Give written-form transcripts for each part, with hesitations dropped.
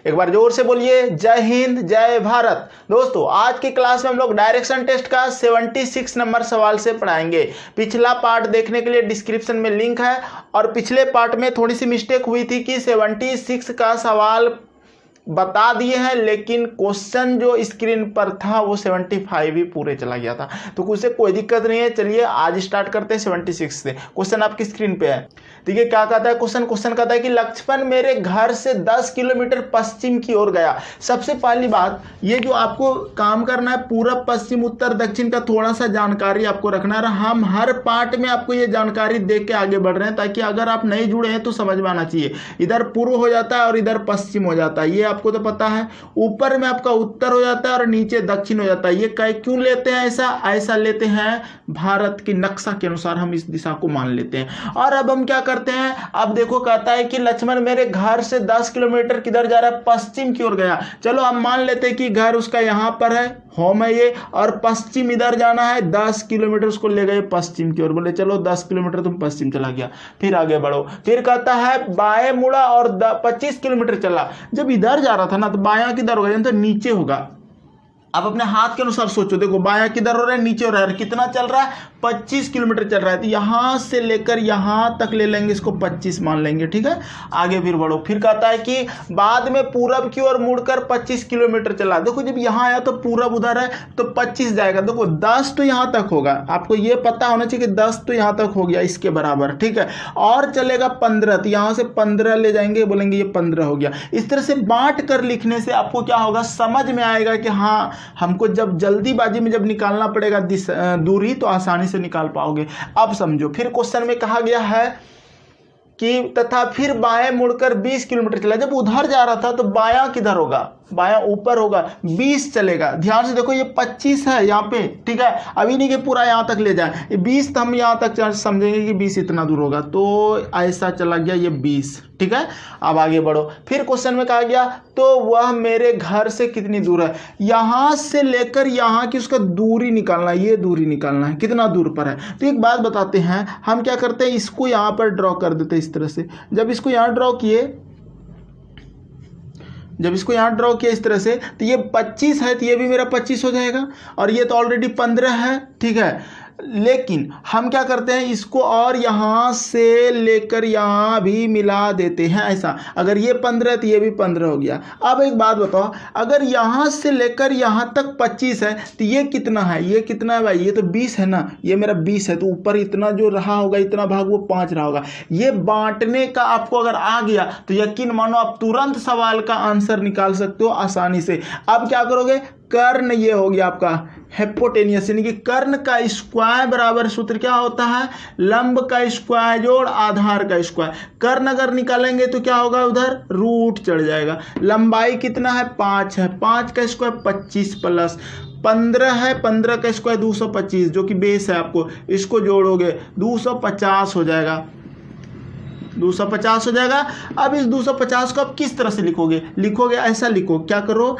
एक बार जोर से बोलिए जय हिंद जय भारत। दोस्तों आज की क्लास में हम लोग डायरेक्शन टेस्ट का 76 नंबर सवाल से पढ़ाएंगे। पिछला पार्ट देखने के लिए डिस्क्रिप्शन में लिंक है और पिछले पार्ट में थोड़ी सी मिस्टेक हुई थी कि 76 का सवाल बता दिए हैं, लेकिन क्वेश्चन जो स्क्रीन पर था वो 75 ही पूरे चला गया था, तो उससे कोई दिक्कत नहीं है। चलिए आज स्टार्ट करते हैं 76 से। क्वेश्चन आपकी स्क्रीन पे है। देखिए क्या कहता है क्वेश्चन कहता है कि लक्ष्मण मेरे घर से 10 किलोमीटर पश्चिम की ओर गया। सबसे पहली बात, ये जो आपको काम करना है पूरब पश्चिम उत्तर दक्षिण का थोड़ा सा जानकारी आपको रखना है। हम हर पार्ट में आपको ये जानकारी देख के आगे बढ़ रहे हैं, ताकि अगर आप नहीं जुड़े हैं तो समझ में आना चाहिए। इधर पूर्व हो जाता है और इधर पश्चिम हो जाता है, ये आपको तो पता है। ऊपर में आपका उत्तर हो जाता है और नीचे दक्षिण हो जाता है। ये क्यों लेते हैं ऐसा लेते हैं, भारत की नक्शा के अनुसार हम इस दिशा को मान लेते हैं। और अब हम क्या करते हैं, अब देखो कहता है कि लक्ष्मण मेरे घर से 10 किलोमीटर किधर जा रहा है, पश्चिम की ओर गया। चलो हम मान लेते हैं कि घर उसका यहां पर है, होम है ये, और पश्चिम इधर जाना है 10 किलोमीटर, उसको ले गए पश्चिम की ओर। बोले चलो 10 किलोमीटर तुम पश्चिम चला गया, फिर आगे बढ़ो। फिर कहता है बाएं मुड़ा और 25 किलोमीटर चला। जब इधर जा रहा था ना तो बायां किधर होगा, तो नीचे होगा। आप अपने हाथ के अनुसार सोचो, देखो बायां किधर हो रहा है, नीचे हो रहा है। कितना चल रहा है, 25 किलोमीटर चल रहा है। तो यहां से लेकर यहां तक ले लेंगे, इसको 25 मान लेंगे, ठीक है। आगे फिर बढ़ो। फिर कहता है कि बाद में पूरब की ओर मुड़कर 25 किलोमीटर चला। देखो जब यहां आया तो पूरब उधर है तो 25 जाएगा। देखो 10 तो यहां तक होगा, आपको ये पता होना चाहिए कि 10 तो यहां तक हो गया इसके बराबर, ठीक है। और चलेगा 15, तो यहां से 15 ले जाएंगे, बोलेंगे ये 15 हो गया। इस तरह से बांट कर लिखने से आपको क्या होगा, समझ में आएगा कि हाँ हमको जब जल्दीबाजी में जब निकालना पड़ेगा दूरी तो आसानी से निकाल पाओगे। अब समझो, फिर क्वेश्चन में कहा गया है कि तथा फिर बाएं मुड़कर 20 किलोमीटर चला। जब उधर जा रहा था तो बायां किधर होगा, बायां ऊपर होगा, 20 चलेगा। ध्यान से देखो ये 25 है यहाँ पे, ठीक है। अभी नहीं कि पूरा यहाँ तक ले जाए, 20 तो हम यहाँ तक समझेंगे कि 20 इतना दूर होगा, तो ऐसा चला गया ये 20, ठीक है। अब आगे बढ़ो। फिर क्वेश्चन में कहा गया तो वह मेरे घर से कितनी दूर है, यहां से लेकर यहां की उसका दूरी निकालना है, ये दूरी निकालना है कितना दूर पर है। तो एक बात बताते हैं, हम क्या करते हैं, इसको यहां पर ड्रॉ कर देते हैं इस तरह से। जब इसको यहां ड्रॉ किया इस तरह से, तो ये 25 है, तो ये भी मेरा 25 हो जाएगा, और ये तो ऑलरेडी 15 है, ठीक है। लेकिन हम क्या करते हैं, इसको और यहां से लेकर यहां भी मिला देते हैं ऐसा। अगर ये 15 तो ये भी 15 हो गया। अब एक बात बताओ, अगर यहां से लेकर यहां तक 25 है तो ये कितना है, ये कितना है भाई, ये तो 20 है ना, ये मेरा 20 है, तो ऊपर इतना जो रहा होगा, इतना भाग वो 5 रहा होगा। ये बांटने का आपको अगर आ गया तो यकीन मानो आप तुरंत सवाल का आंसर निकाल सकते हो आसानी से। अब क्या करोगे, कर्ण ये हो गया आपका हाइपोटेनियस, यानी कि कर्ण का स्क्वायर बराबर सूत्र क्या होता है, लंब का स्क्वायर जोड़ आधार का स्क्वायर। कर्ण अगर निकालेंगे तो क्या होगा, उधर रूट चढ़ जाएगा। लंबाई कितना है, 5 है, 5 का स्क्वायर 25 प्लस 15 है, 15 का स्क्वायर 225 जो कि बेस है आपको, इसको जोड़ोगे 250 हो जाएगा, 250 हो जाएगा। अब इस 250 को आप किस तरह से लिखोगे ऐसा लिखो, क्या करो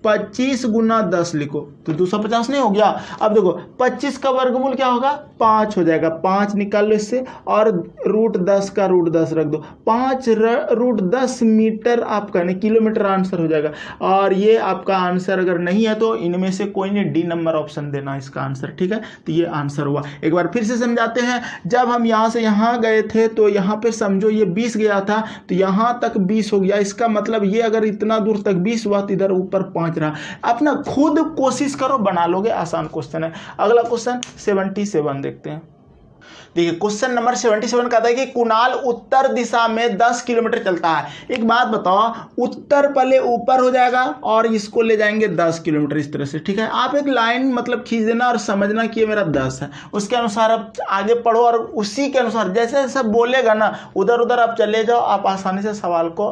25 गुना 10 लिखो, तो 250 नहीं हो गया। अब देखो 25 का वर्गमूल क्या होगा, 5 हो जाएगा, 5 निकाल लो इससे, और रूट 10 का रूट 10 रख दो, 5 रूट 10 मीटर आपका नहीं किलोमीटर आंसर हो जाएगा। और ये आपका आंसर अगर नहीं है तो इनमें से कोई नहीं, डी नंबर ऑप्शन देना इसका आंसर, ठीक है। तो ये आंसर हुआ। एक बार फिर से समझाते हैं, जब हम यहाँ से यहाँ गए थे तो यहाँ पे समझो ये 20 गया था, तो यहाँ तक 20 हो गया। इसका मतलब ये अगर इतना दूर तक 20 हुआ तो इधर ऊपर 5 रहा। अपना खुद कोशिश करो, बना लोगे, आसान क्वेश्चन है। अगला क्वेश्चन 77 देखते हैं। देखिए क्वेश्चन नंबर 77 कहता है कि कुणाल उत्तर दिशा में 10 किलोमीटर चलता है। एक बात बताओ, उत्तर पहले ऊपर हो जाएगा और इसको ले जाएंगे 10 किलोमीटर इस तरह से, ठीक है। आप एक लाइन मतलब खींच देना और समझना कि ये मेरा 10 है, उसके अनुसार आप आगे पढ़ो और उसी के अनुसार जैसे जैसे बोलेगा ना उधर उधर आप चले जाओ, आप आसानी से सवाल को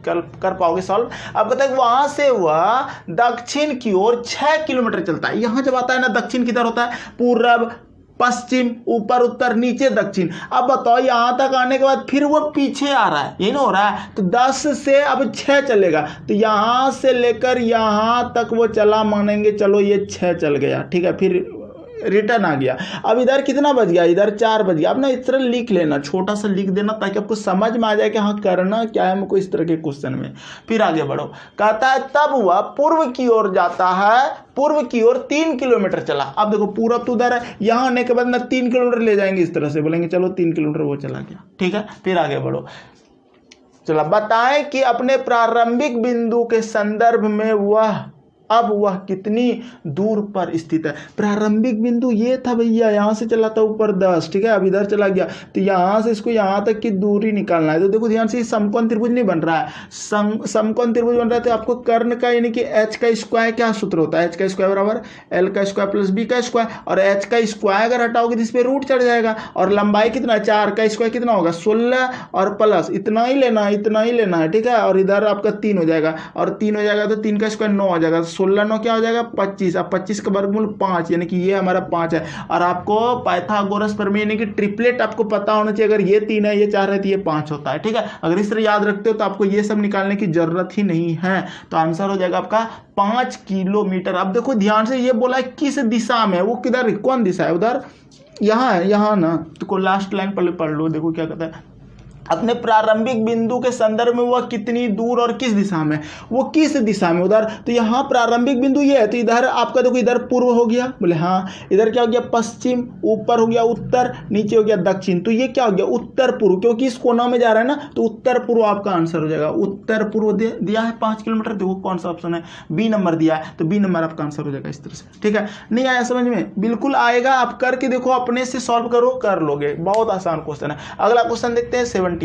कर पाओगे सॉल्व। अब कहते हैं वहां से वह दक्षिण की ओर 6 किलोमीटर चलता है। यहां जब आता है ना, दक्षिण किधर होता है, पूरब पश्चिम, ऊपर उत्तर, नीचे दक्षिण। अब बताओ यहां तक आने के बाद फिर वो पीछे आ रहा है, ये ना हो रहा है, तो 10 से अब 6 चलेगा, तो यहां से लेकर यहां तक वो चला, मानेंगे चलो ये 6 चल गया, ठीक है। फिर रिटर्न आ गया। अब इधर कितना बच गया, इधर 4 बच गया। अब ना इस तरह लिख लेना, छोटा सा लिख देना ताकि आपको समझ में आ जाए कि हाँ करना क्या है हमको इस तरह के क्वेश्चन में। फिर आगे बढ़ो, कहता है तब वह पूर्व की ओर जाता है, पूर्व की ओर 3 किलोमीटर चला। अब देखो पूरब तो उधर है, यहाँ आने के बाद ना 3 किलोमीटर ले जाएंगे इस तरह से, बोलेंगे चलो 3 किलोमीटर वो चला गया, ठीक है। फिर आगे बढ़ो, चलो बताएं कि अपने प्रारंभिक बिंदु के संदर्भ में अब वह कितनी दूर पर स्थित है। प्रारंभिक बिंदु ये था भैया, यहाँ से चला था ऊपर 10, ठीक है। अब इधर चला गया तो यहाँ से इसको यहाँ तक की दूरी निकालना है। तो देखो ध्यान से, समकोण त्रिभुज नहीं बन रहा है, समकोण त्रिभुज बन रहा है। तो आपको कर्ण का यानी कि एच का स्क्वायर क्या सूत्र होता है, एच का स्क्वायर बराबर एल का स्क्वायर प्लस बी का स्क्वायर। और एच का स्क्वायर अगर हटाओगे तो इस पर रूट चढ़ जाएगा। और लंबाई कितना, 4 का स्क्वायर कितना होगा 16 और प्लस इतना ही लेना है, इतना ही लेना है, ठीक है। और इधर आपका 3 हो जाएगा, और 3 हो जाएगा तो 3 का स्क्वायर 9 हो जाएगा, 16 9 क्या हो जाएगा 25। अब 25 का वर्गमूल 5, यानी कि ये हमारा 5 है। और आपको पाइथागोरस प्रमेय यानी कि ट्रिपलेट आपको पता होना चाहिए, अगर ये 3 है ये 4 है तो ये 5 होता है, ठीक है। अगर इस तरह याद रखते हो तो आपको ये सब निकालने की जरूरत ही नहीं है। तो आंसर हो जाएगा आपका 5 किलोमीटर। अब देखो ध्यान से, ये बोला है किस दिशा में, वो किधर, कौन दिशा है, उधर यहाँ है, यहाँ ना। तो लास्ट लाइन पहले पढ़ लो, देखो क्या कहता है, अपने प्रारंभिक बिंदु के संदर्भ में वह कितनी दूर और किस दिशा में, वो किस दिशा में उधर। तो यहाँ प्रारंभिक बिंदु ये है, तो इधर आपका देखो इधर पूर्व हो गया, बोले हाँ। इधर क्या हो गया पश्चिम, ऊपर हो गया उत्तर, नीचे हो गया दक्षिण। तो ये क्या हो गया उत्तर पूर्व, क्योंकि इस कोना में जा रहा है ना, तो उत्तर पूर्व आपका आंसर हो जाएगा। उत्तर पूर्व दिया है 5 किलोमीटर, देखो कौन सा ऑप्शन है, बी नंबर दिया है, तो बी नंबर आपका आंसर हो जाएगा इस तरह से, ठीक है। नहीं आया समझ में, बिल्कुल आएगा, आप करके देखो, अपने से सॉल्व करो, कर लोगे, बहुत आसान क्वेश्चन है। अगला क्वेश्चन देखते हैं 78।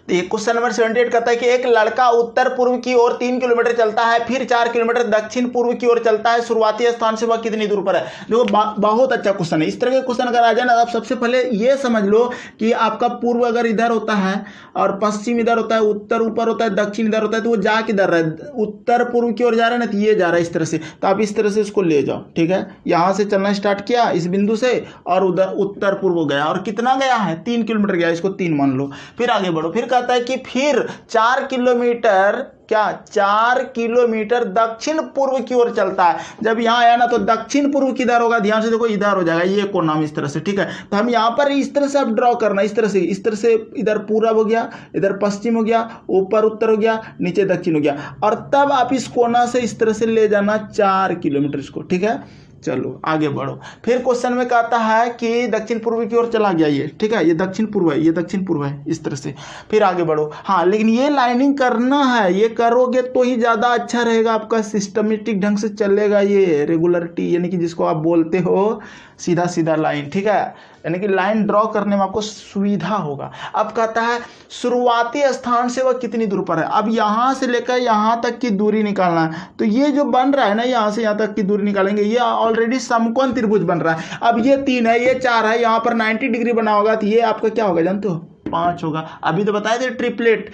तो क्वेश्चन नंबर 78 कहता है कि एक लड़का उत्तर पूर्व की ओर 3 किलोमीटर चलता है, फिर 4 किलोमीटर दक्षिण पूर्व की ओर चलता है, शुरुआती स्थान से वह कितनी दूर पर है। देखो बहुत अच्छा क्वेश्चन है। इस तरह के क्वेश्चन अगर आ जाए ना, आप सबसे पहले ये समझ लो कि आपका पूर्व अगर इधर होता है और पश्चिम इधर होता है, उत्तर ऊपर होता है, दक्षिण इधर होता है, तो वो जा किधर रहा है, उत्तर पूर्व की ओर जा रहा है ना, तो ये जा रहा है इस तरह से। तो आप इस तरह से इसको ले जाओ, ठीक है। यहाँ से चलना स्टार्ट किया इस बिंदु से, और उधर उत्तर पूर्व गया, और कितना गया है 3 किलोमीटर गया, इसको 3 मान लो। फिर आगे बढ़ो, फिर कहता है कि फिर 4 किलोमीटर, क्या 4 किलोमीटर दक्षिण पूर्व की ओर चलता है। जब यहां आया ना, तो दक्षिण पूर्व किधर होगा, ध्यान से देखो इधर हो जाएगा, ये कोना में इस तरह से, ठीक है। तो हम यहां पर इस तरह से आप ड्रॉ करना, इस तरह से इधर पूरब हो गया, इधर पश्चिम हो गया, ऊपर उत्तर हो गया, नीचे दक्षिण हो गया, और तब आप इस कोना से इस तरह से ले जाना 4 किलोमीटर इसको, ठीक है। चलो आगे बढ़ो, फिर क्वेश्चन में कहता है कि दक्षिण पूर्व की ओर चला गया ये, ठीक है, ये दक्षिण पूर्व है, ये दक्षिण पूर्व है, इस तरह से। फिर आगे बढ़ो, हाँ लेकिन ये लाइनिंग करना है, ये करोगे तो ही ज़्यादा अच्छा रहेगा, आपका सिस्टमेटिक ढंग से चलेगा, ये रेगुलरिटी यानी कि जिसको आप बोलते हो सीधा सीधा लाइन, ठीक है, यानी कि लाइन ड्रॉ करने में आपको सुविधा होगा। अब कहता है शुरुआती स्थान से वह कितनी दूर पर है। अब यहाँ से लेकर यहाँ तक की दूरी निकालना है, तो ये जो बन रहा है ना, यहाँ से यहाँ तक की दूरी निकालेंगे, ये ऑलरेडी समकोण त्रिभुज बन रहा है। अब ये 3 है, ये 4 है, यहाँ पर 90 डिग्री बना होगा, तो ये आपका क्या होगा जानते हो 5 होगा। अभी तो बताए थे ट्रिपलेट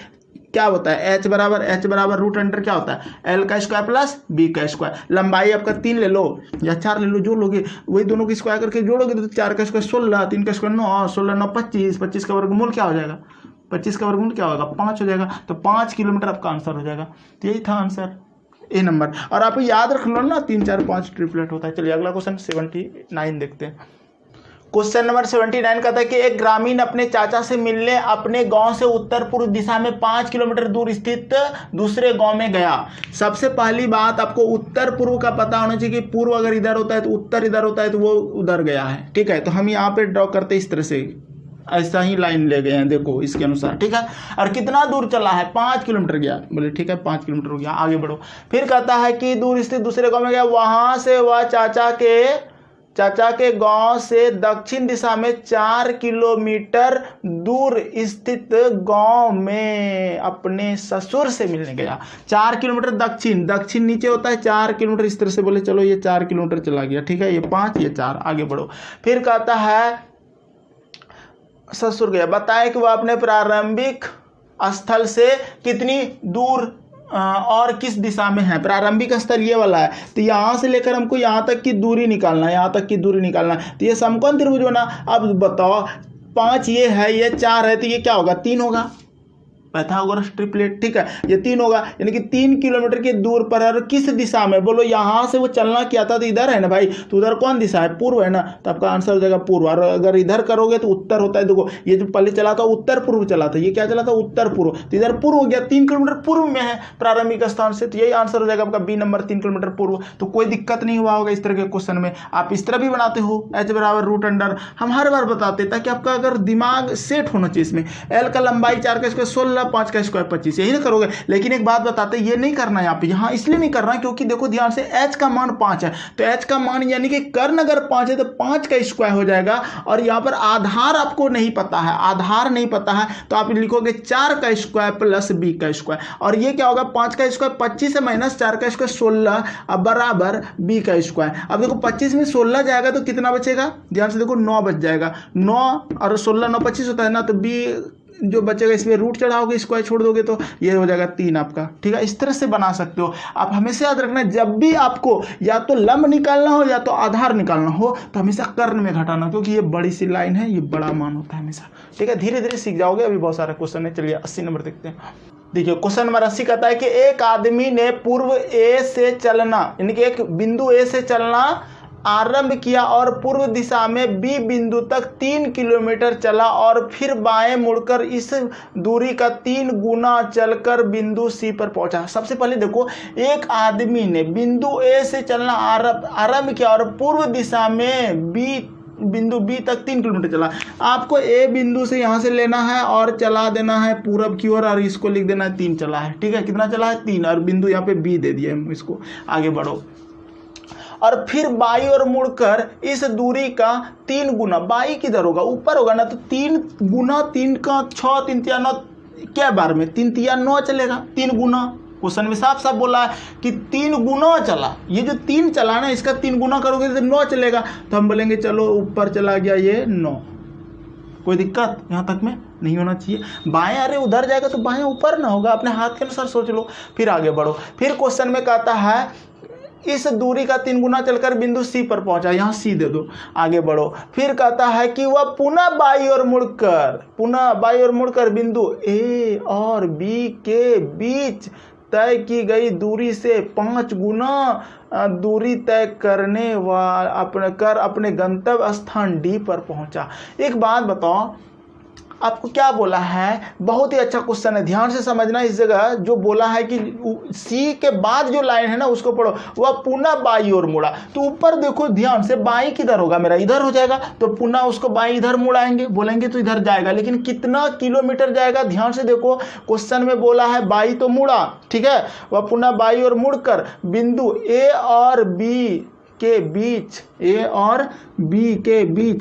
क्या होता है, h बराबर रूट अंडर क्या होता है l का स्क्वायर प्लस b का स्क्वायर। लंबाई आपका 3 ले लो या 4 ले लो, जो लोगे वही दोनों की स्क्वायर करके जोड़ोगे तो 4 का स्क्वायर 16, 3 का स्क्वायर 9, 16 9 25, 25 का वर्गमूल क्या हो जाएगा, 25 का वर्गमूल क्या होगा 5 हो जाएगा। तो 5 किलोमीटर आपका आंसर हो जाएगा। तो यही था आंसर, ए नंबर। और आप याद रख लो ना 3 4 5 ट्रिपलेट होता है। चलिए अगला क्वेश्चन 79 देखते हैं। क्वेश्चन नंबर 79 कहता है कि एक ग्रामीण अपने चाचा से मिलने अपने गांव से उत्तर पूर्व दिशा में 5 किलोमीटर दूर स्थित दूसरे गांव में गया। सबसे पहली बात आपको उत्तर पूर्व का पता होना चाहिए कि पूर्व अगर इधर होता है तो उत्तर इधर होता है, तो वो उधर गया है, ठीक है। तो हम यहाँ पे ड्रॉ करते इस तरह से, ऐसा ही लाइन ले गए हैं, देखो इसके अनुसार, ठीक है। और कितना दूर चला है 5 किलोमीटर गया, बोले ठीक है 5 किलोमीटर हो गया। आगे बढ़ो, फिर कहता है कि दूर स्थित दूसरे गाँव में गया, वहां से वह चाचा के गांव से दक्षिण दिशा में 4 किलोमीटर दूर स्थित गांव में अपने ससुर से मिलने गया। 4 किलोमीटर दक्षिण नीचे होता है 4 किलोमीटर, इस तरह से बोले चलो ये 4 किलोमीटर चला गया, ठीक है, ये 5 ये 4। आगे बढ़ो, फिर कहता है ससुर गया, बताए कि वह अपने प्रारंभिक स्थल से कितनी दूर और किस दिशा में है। प्रारंभिक स्थल ये वाला है, तो यहाँ से लेकर हमको यहाँ तक की दूरी निकालना है, यहाँ तक की दूरी निकालना है। तो ये समकोण त्रिभुज बना। अब बताओ 5 ये है, ये 4 है, तो ये क्या होगा 3 होगा, पाइथागोरस ट्रिपलेट, ठीक है। ये 3 होगा, यानी कि 3 किलोमीटर के दूर पर है। किस दिशा में, बोलो यहाँ से वो चलना क्या था, तो इधर है ना भाई, तो उधर कौन दिशा है, पूर्व है ना, तो आपका आंसर हो जाएगा पूर्व। और अगर इधर करोगे तो उत्तर होता है। देखो ये जो पहले चला था उत्तर पूर्व चला था, ये क्या चला था, उत्तर पूर्व, तो इधर पूर्व हो गया, 3 किलोमीटर पूर्व में है प्रारंभिक स्थान से, तो यही आंसर हो जाएगा आपका बी नंबर, 3 किलोमीटर पूर्व। तो कोई दिक्कत नहीं हुआ होगा इस तरह के क्वेश्चन में। आप इस तरह भी बनाते हो, h बराबर रूट अंडर, हम हर बार बताते हैं ताकि आपका अगर दिमाग सेट होना चाहिए इसमें। l का लंबाई 4 का स्क्वायर 16, 5 का स्क्वायर 25, यही ना करोगे। लेकिन एक बात बताते हैं, ये नहीं करना है यहाँ पे, यहाँ इसलिए नहीं करना क्योंकि देखो ध्यान से h का मान 5 है, तो h का मान यानी कि कर्ण अगर 5 है तो 5 का स्क्वायर हो जाएगा। और यहाँ पर आधार आपको नहीं पता है, आधार नहीं पता है, तो आप लिखोगे 4 का स्क्वायर प्लस b का स्क्वायर। और ये क्या होगा, 5 का स्क्वायर 25 है माइनस 4 का स्क्वायर 16 अब बराबर b का स्क्वायर। अब देखो 25 में 16 जाएगा तो कितना बचेगा, ध्यान से देखो 9 बच जाएगा, 9 और 16 9 25 होता है ना, तो b जो बचेगा इसमें रूट चढ़ाओगे, स्क्वायर छोड़ दोगे तो ये हो जाएगा 3 आपका, ठीक है। इस तरह से बना सकते हो आप। हमेशा याद रखना, जब भी आपको या तो लंब निकालना हो या तो आधार निकालना हो तो हमेशा कर्ण में घटाना, क्योंकि ये बड़ी सी लाइन है, ये बड़ा मान होता है हमेशा, ठीक है। धीरे धीरे सीख जाओगे, अभी बहुत सारे क्वेश्चन है। चलिए 80 नंबर देखते हैं। देखिए क्वेश्चन नंबर 80 कहता है कि एक आदमी ने पूर्व ए से चलना, यानी कि एक बिंदु ए से चलना आरंभ किया और पूर्व दिशा में बी बिंदु तक 3 किलोमीटर चला और फिर बाएं मुड़कर इस दूरी का 3 गुना चलकर बिंदु सी पर पहुंचा। सबसे पहले देखो, एक आदमी ने बिंदु ए से चलना आरंभ किया और पूर्व दिशा में बिंदु बी तक 3 किलोमीटर चला। आपको ए बिंदु से यहाँ से लेना है और चला देना है पूरब की ओर, और इसको लिख देना है 3 चला है, ठीक है। कितना चला है, 3, और बिंदु यहाँ पे बी दे दिए हम इसको। आगे बढ़ो, और फिर बाई और मुड़कर इस दूरी का 3 गुना, बाई किधर होगा, ऊपर होगा ना, तो 3 गुना 3 का 6, 3 तिया 9, क्या बार में 3 तिया 9 चलेगा, 3 गुना। क्वेश्चन में साफ साफ बोला है कि 3 गुना चला, ये जो 3 चला ना इसका 3 गुना करोगे तो 9 चलेगा, तो हम बोलेंगे चलो ऊपर चला गया ये 9। कोई दिक्कत यहाँ तक में नहीं होना चाहिए। बाएं अरे उधर जाएगा तो बाएं ऊपर ना होगा, अपने हाथ के अनुसार सोच लो। फिर आगे बढ़ो, फिर क्वेश्चन में कहता है इस दूरी का 3 गुना चलकर बिंदु सी पर पहुंचा, यहाँ सी दे दो। आगे बढ़ो, फिर कहता है कि वह पुनः बाई और मुड़कर बिंदु ए और बी के बीच तय की गई दूरी से 5 गुना दूरी तय करने अपने गंतव्य स्थान डी पर पहुंचा। एक बात बताओ, आपको क्या बोला है, बहुत ही अच्छा क्वेश्चन है, ध्यान से समझना। इस जगह जो बोला है कि सी के बाद जो लाइन है ना उसको पढ़ो, वह पुनः बाई ओर मुड़ा, तो ऊपर देखो ध्यान से, बाई किधर होगा, मेरा इधर हो जाएगा, तो पुनः उसको बाई इधर मुड़ाएंगे, बोलेंगे तो इधर जाएगा, लेकिन कितना किलोमीटर जाएगा, ध्यान से देखो। क्वेश्चन में बोला है बाई तो मुड़ा, ठीक है, वह पुनः बाई ओर मुड़कर बिंदु ए और बी के बीच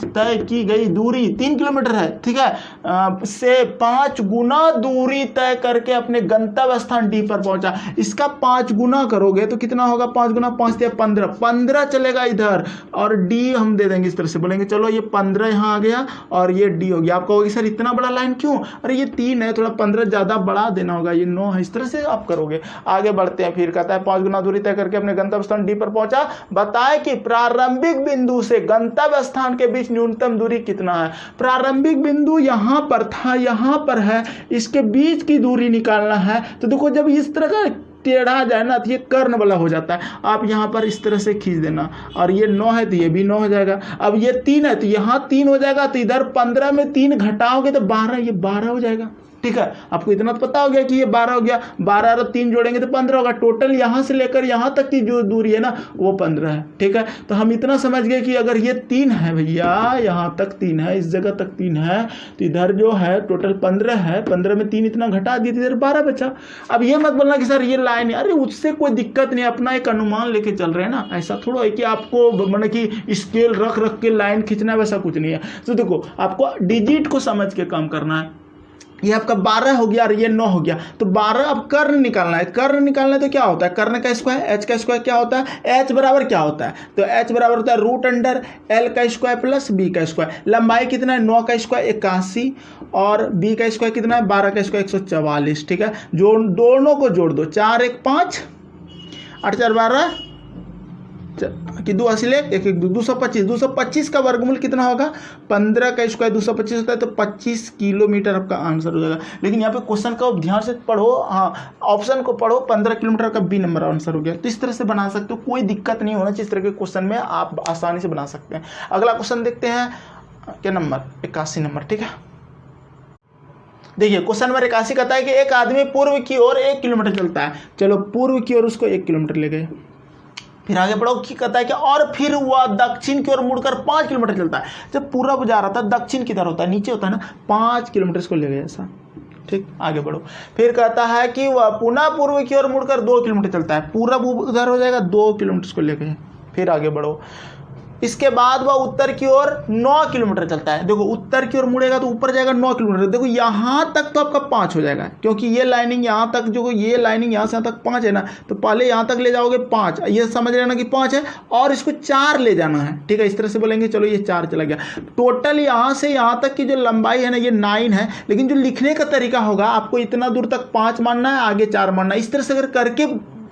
तय की गई दूरी 3 किलोमीटर है, ठीक है, से 5 गुना दूरी तय करके अपने गंतव्य स्थान डी पर पहुंचा। इसका 5 गुना करोगे तो कितना होगा, 5 गुना 5 या 15 चलेगा इधर, और डी हम दे देंगे इस तरह से, बोलेंगे चलो ये 15 यहाँ आ गया और ये डी हो गया। आप कहोगे सर इतना बड़ा लाइन क्यों, अरे ये 3 है, थोड़ा 15 ज़्यादा बढ़ा देना होगा, ये 9 है, इस तरह से आप करोगे। आगे बढ़ते हैं, फिर कहता है 5 गुना दूरी तय करके अपने गंतव्य स्थान डी पर पहुंचा। बताए कि प्रारंभिक बिंदु से गंतव्य स्थान के बीच न्यूनतम दूरी कितना है। प्रारंभिक बिंदु यहाँ पर था, यहाँ पर है, इसके बीच की दूरी निकालना है। तो देखो जब इस तरह का टेढ़ा जाए ना तो ये कर्ण वाला हो जाता है, आप यहाँ पर इस तरह से खींच देना, और ये 9 है तो ये भी 9 हो जाएगा। अब ये 3 है तो यहाँ 3 हो जाएगा, तो इधर 15 में 3 घटाओगे तो 12, ये 12 हो जाएगा, ठीक है। आपको इतना तो पता हो गया कि ये 12 हो गया, 12 और 3 जोड़ेंगे तो 15 होगा। टोटल यहाँ से लेकर यहाँ तक की जो दूरी है ना वो 15 है, ठीक है। तो हम इतना समझ गए कि अगर ये 3 है भैया, यहाँ तक 3 है, इस जगह तक 3 है, तो इधर जो है टोटल 15 है, 15 में 3 इतना घटा दिए तो इधर 12 बचा। अब ये मत बोलना कि सर ये लाइन है, अरे उससे कोई दिक्कत नहीं, अपना एक अनुमान लेके चल रहे हैं ना। ऐसा थोड़ा है कि आपको मतलब कि स्केल रख के लाइन खींचना है, वैसा कुछ नहीं है। तो देखो आपको डिजिट को समझ के काम करना है। ये आपका 12 हो गया और ये 9 हो गया, तो 12 अब कर्ण निकालना है। कर्ण निकालना है तो क्या होता है, कर्ण का स्क्वायर, एच का स्क्वायर क्या होता है, एच बराबर क्या होता है, तो एच बराबर होता है रूट अंडर एल का स्क्वायर प्लस बी का स्क्वायर। लंबाई कितना है, 9 का स्क्वायर 81 और बी का स्क्वायर कितना है, 12 का स्क्वायर 144, ठीक है। जो दोनों को जोड़ दो, 4 1 5 8 4 12 कि 2 80 ले 1 1 2 225 225 का वर्गमूल कितना होगा 15 का स्क्वायर 225 होता है तो 25 किलोमीटर आपका आंसर हो जाएगा। लेकिन यहाँ पे क्वेश्चन को ध्यान से पढ़ो, हाँ ऑप्शन को पढ़ो, 15 किलोमीटर का बी नंबर आंसर हो गया। तो इस तरह से बना सकते हो, कोई दिक्कत नहीं होना चाहिए। इस तरह के क्वेश्चन में आप आसानी से बना सकते हैं। अगला क्वेश्चन देखते हैं, क्या नंबर 81 नंबर, ठीक है। देखिए क्वेश्चन नंबर 81 कहता है कि एक आदमी पूर्व की ओर 1 किलोमीटर चलता है। चलो पूर्व की ओर उसको 1 किलोमीटर ले गए, फिर आगे बढ़ो कि कहता है कि और फिर वह दक्षिण की ओर मुड़कर 5 किलोमीटर चलता है। जब पूरब जा रहा था दक्षिण किधर होता है, नीचे होता है ना, 5 किलोमीटर इसको ले गए ऐसा, ठीक। आगे बढ़ो, फिर कहता है कि वह पुनः पूर्व की ओर मुड़कर 2 किलोमीटर चलता है। पूरब उधर हो जाएगा, 2 किलोमीटर इसको ले गए। फिर आगे बढ़ो, इसके बाद वह उत्तर की ओर 9 किलोमीटर चलता है। देखो उत्तर की ओर मुड़ेगा तो ऊपर जाएगा 9 किलोमीटर। देखो यहाँ तक तो आपका 5 हो जाएगा, क्योंकि ये लाइनिंग यहाँ तक, जो ये लाइनिंग यहाँ से यहाँ तक 5 है ना, तो पहले यहाँ तक ले जाओगे 5, ये समझ लेना कि 5 है और इसको 4 ले जाना है, ठीक है। इस तरह से बोलेंगे, चलो ये 4 चला गया। टोटल यहाँ से यहाँ तक की जो लंबाई है ना ये 9 है, लेकिन जो लिखने का तरीका होगा आपको इतना दूर तक 5 मानना है, आगे 4 मानना है। इस तरह से अगर करके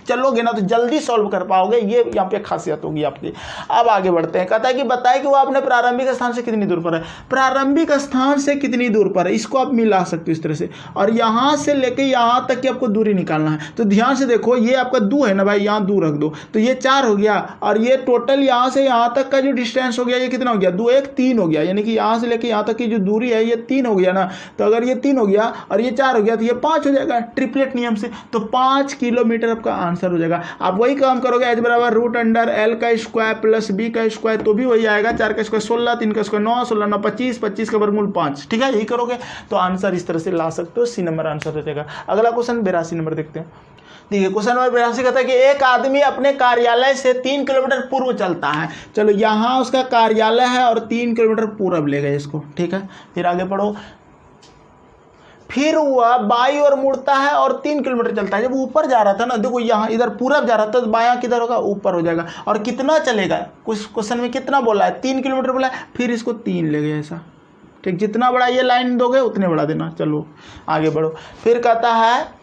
चलोगे ना तो जल्दी सॉल्व कर पाओगे, ये यहाँ पे खासियत होगी आपकी। अब आगे बढ़ते हैं, कहता है कि बताए कि वो अपने प्रारंभिक स्थान से कितनी दूर पर है। प्रारंभिक स्थान से कितनी दूर पर है, इसको आप मिला सकते हो इस तरह से, और यहाँ से लेके यहाँ तक की आपको दूरी निकालना है। तो ध्यान से देखो, ये आपका 2 है ना भाई, यहाँ 2 रख दो तो ये 4 हो गया, और ये टोटल यहाँ से यहाँ तक का जो डिस्टेंस हो गया ये कितना हो गया, 2 1 3 हो गया। यानी कि यहाँ से लेके यहाँ तक की जो दूरी है ये 3 हो गया ना। तो अगर ये 3 हो गया और ये 4 हो गया तो ये 5 हो जाएगा ट्रिपलेट नियम से। तो 5 किलोमीटर आपका आंसर हो जाएगा। आप वही काम करोगे, h बराबर रूट अंडर l का स्क्वायर प्लस b का स्क्वायर, तो भी वही आएगा। 4 का स्क्वायर 16, 3 का स्क्वायर 9, 16 9 25, 25 का वर्गमूल 5, ठीक है। यही करोगे तो आंसर इस तरह से ला सकते हो, सी नंबर आंसर हो जाएगा। अगला क्वेश्चन 82 नंबर देखते हैं। देखिए क्वेश्चन नंबर 82 कहता है कि एक आदमी अपने कार्यालय से 3 किलोमीटर पूर्व चलता है। चलो यहाँ उसका कार्यालय है और 3 किलोमीटर पूर्व ले गए इसको, ठीक है। फिर आगे पढ़ो, फिर वह बाईं ओर मुड़ता है और 3 किलोमीटर चलता है। जब ऊपर जा रहा था ना, देखो यहाँ इधर पूरब जा रहा था तो बायां किधर होगा, ऊपर हो जाएगा। और कितना चलेगा, कुछ क्वेश्चन में कितना बोला है, 3 किलोमीटर बोला है, फिर इसको 3 ले गए ऐसा, ठीक। जितना बड़ा ये लाइन दोगे उतने बड़ा देना। चलो आगे बढ़ो, फिर कहता है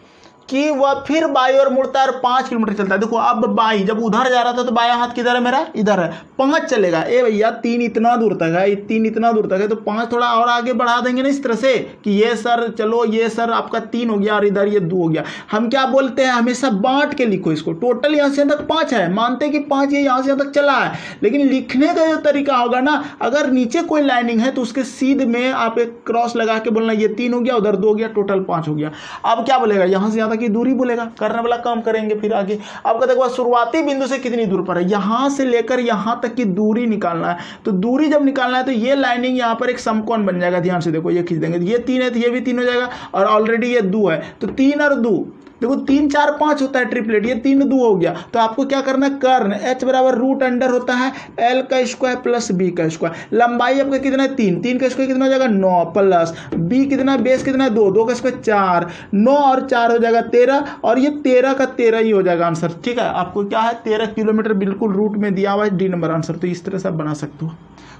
कि वह फिर बाईं ओर मुड़ता है और 5 किलोमीटर चलता है। देखो अब बाईं, जब उधर जा रहा था तो बायां हाथ किधर है मेरा, इधर है, 5 चलेगा। ए भैया 3 इतना दूर तक है, 3 इतना दूर तक है, तो 5 थोड़ा और आगे बढ़ा देंगे ना इस तरह से कि ये सर, चलो ये सर आपका 3 हो गया और इधर ये 2 हो गया। हम क्या बोलते हैं, हमेशा बांट के लिखो इसको। टोटल यहाँ से यहाँ तक 5 है, मानते कि 5 ये यहाँ से यहाँ तक चला है, लेकिन लिखने का जो तरीका होगा ना, अगर नीचे कोई लाइनिंग है तो उसके सीध में आप एक क्रॉस लगा के बोलना ये 3 हो गया, उधर 2 हो गया, टोटल 5 हो गया। अब क्या बोलेगा, यहाँ से यहाँ तक की दूरी बोलेगा, करने वाला काम करेंगे। फिर आगे आपका देखो शुरुआती बिंदु से कितनी दूर पर है, यहां से लेकर यहां तक की दूरी निकालना है। तो दूरी जब निकालना है तो ये लाइनिंग यहां पर एक समकोण बन जाएगा। ध्यान से देखो, ये खींच देंगे, ये 3 है तो ये भी 3 हो जाएगा, और ऑलरेडी ये 2 है तो 3 और 2, देखो 3 4 5 होता है ट्रिपलेट, ये 3 2 हो गया। तो आपको क्या करना है, कर्ण h बराबर रूट अंडर होता है l का स्क्वायर प्लस b का स्क्वायर। लंबाई आपका कितना है, 3, 3 का स्क्वायर कितना हो जाएगा 9, प्लस b कितना, बेस कितना है 2, 2 का स्क्वायर 4, 9 और 4 हो जाएगा 13, और ये 13 का 13 ही हो जाएगा आंसर, ठीक है। आपको क्या है, 13 किलोमीटर बिल्कुल रूट में दिया हुआ है, डी नंबर आंसर। तो इस तरह से आप बना सकते हो,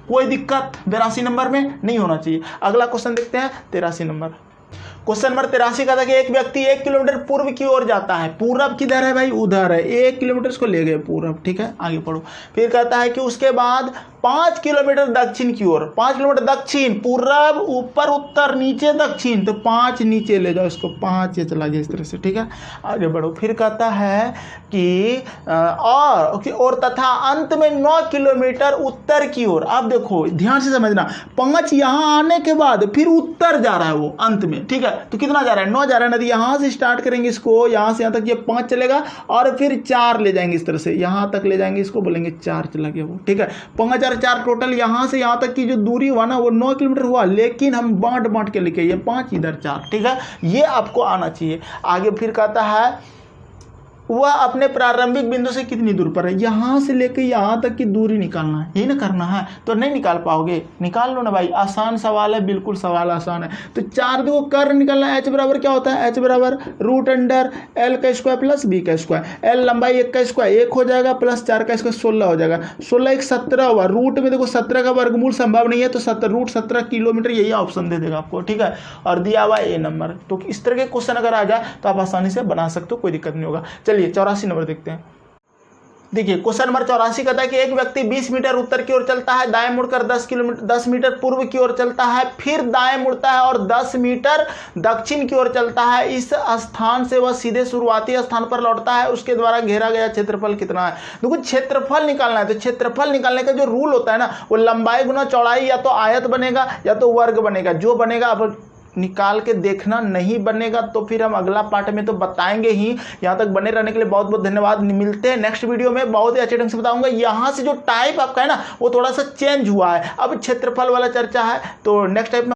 कोई दिक्कत 82 नंबर में नहीं होना चाहिए। अगला क्वेश्चन देखते हैं 83 नंबर। क्वेश्चन नंबर 83 का था कि एक व्यक्ति 1 किलोमीटर पूर्व की ओर जाता है। पूरब किधर है भाई, उधर है, 1 किलोमीटर इसको ले गए पूरब, ठीक है। आगे पढ़ो, फिर कहता है कि उसके बाद 5 किलोमीटर दक्षिण की ओर, 5 किलोमीटर दक्षिण, पूरब ऊपर उत्तर नीचे दक्षिण, तो 5 नीचे ले जाओ इसको, 5 ये चला गया इस तरह से, ठीक है। आगे बढ़ो, फिर कहता है कि और तथा अंत में 9 किलोमीटर उत्तर की ओर। अब देखो ध्यान से समझना, 5 यहाँ आने के बाद फिर उत्तर जा रहा है वो अंत में, ठीक है। तो कितना जा रहा है, 9 जा रहा है ना। यहाँ से स्टार्ट करेंगे इसको, यहाँ से यहाँ तक ये 5 चलेगा, और फिर 4 ले जाएंगे इस तरह से, यहाँ तक ले जाएंगे इसको, बोलेंगे 4 चला गया वो, ठीक है। 5 और 4 टोटल यहाँ से यहाँ तक की जो दूरी हुआ ना वो 9 किलोमीटर हुआ, लेकिन हम बांट के लिखे, ये 5 इधर 4, ठीक है। ये आपको आना चाहिए। आगे फिर कहता है वह अपने प्रारंभिक बिंदु से कितनी दूर पर है, यहाँ से लेकर यहाँ तक की दूरी निकालना है, यही ना करना है। तो नहीं निकाल पाओगे, निकाल लो ना भाई, आसान सवाल है, बिल्कुल सवाल आसान है। तो 4 देखो कर्ण निकालना है, h बराबर क्या होता है, h बराबर रूट अंडर l का स्क्वायर प्लस b का स्क्वायर। l लंबाई 1 का स्क्वायर 1 हो जाएगा, प्लस 4 का स्क्वायर 16 हो जाएगा, 16 1 17 हुआ। रूट में देखो 17 का वर्गमूल संभव नहीं है, तो 17 रूट 17 किलोमीटर, यही ऑप्शन दे देगा आपको, ठीक है। और दिया हुआ ए नंबर। तो इस तरह के क्वेश्चन अगर आ जाए तो आप आसानी से बना सकते हो, कोई दिक्कत नहीं होगा। चलिए 84 नंबर देखते हैं। देखिए क्वेश्चन नंबर 84 कहता है कि एक व्यक्ति 20 मीटर उत्तर की ओर चलता है, दाएं मुड़कर 10 मीटर पूर्व की ओर चलता है, फिर दाएं मुड़ता है और 10 मीटर दक्षिण की ओर चलता है। इस स्थान से वह सीधे शुरुआती स्थान पर लौटता है, उसके द्वारा घेरा गया क्षेत्रफल कितना है। देखो क्षेत्रफल निकालना है तो क्षेत्रफल निकालने का जो रूल होता है ना, वो लंबाई गुना चौड़ाई, या तो आयत बनेगा या तो वर्ग बनेगा, जो बनेगा। अब निकाल के देखना, नहीं बनेगा तो फिर हम अगला पार्ट में तो बताएंगे ही। यहाँ तक बने रहने के लिए बहुत बहुत धन्यवाद। मिलते हैं नेक्स्ट वीडियो में, बहुत ही अच्छे ढंग से बताऊंगा। यहाँ से जो टाइप आपका है ना वो थोड़ा सा चेंज हुआ है, अब क्षेत्रफल वाला चर्चा है, तो नेक्स्ट टाइप में